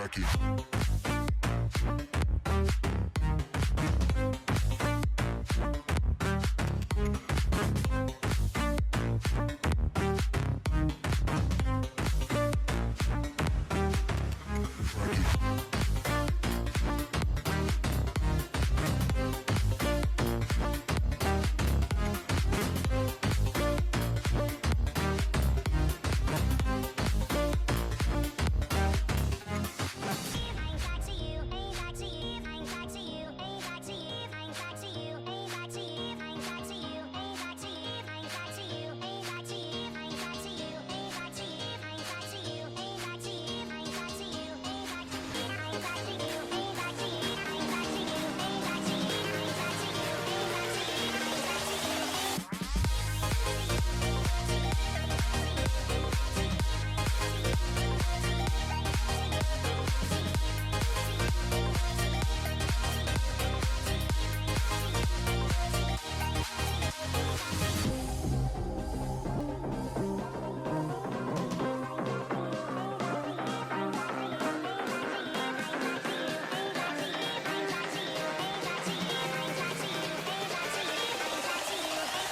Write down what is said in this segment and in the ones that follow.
crack it.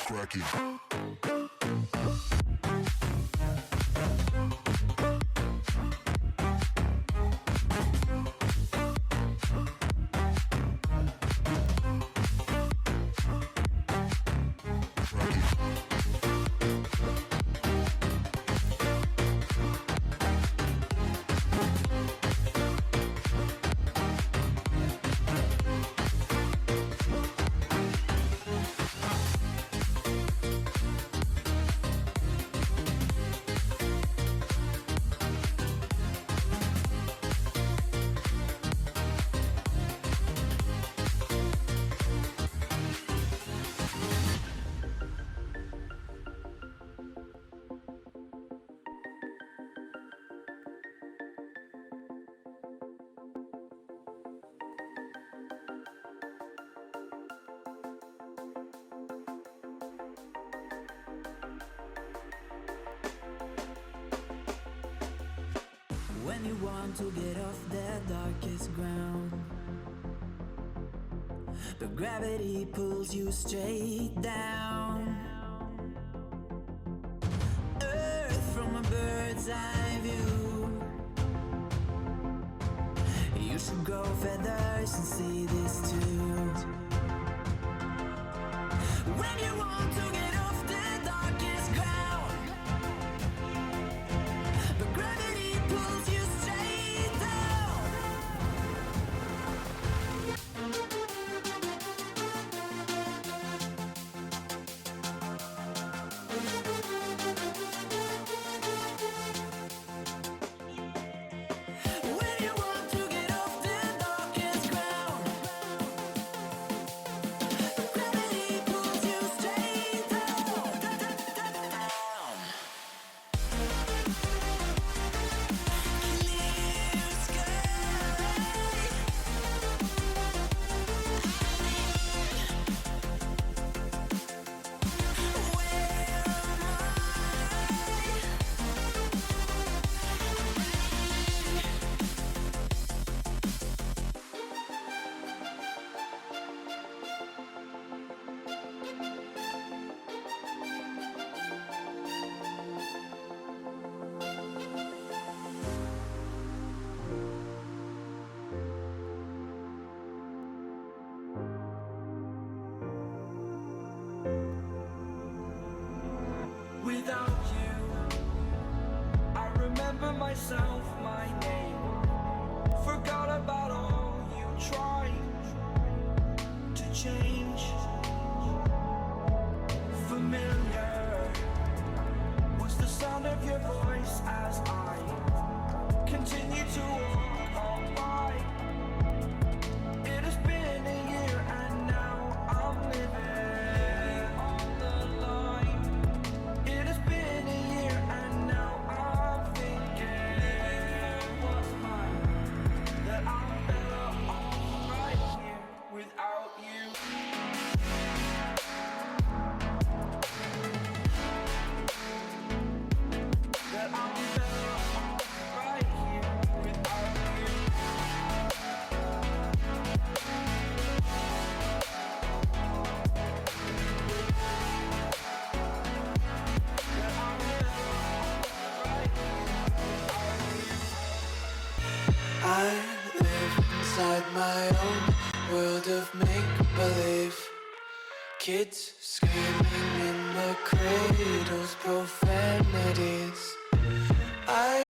Crack it. When you want to get off the darkest ground, but gravity pulls you straight down. Earth from a bird's eye view. You should grow feathers and see this too. When you want to get off the darkest ground, but gravity pulls you straight down. When you want to get off the darkest ground, but gravity pulls you straight down. Clear sky. Without you, I remember myself, my name. Forgot about all you tried to change. Familiar was the sound of your voice as I continue to walk on by. It has been a year and now I'm living on the line. It has been a year and now I'm thinking my own world of make-believe. Kids screaming in the cradles, profanities. I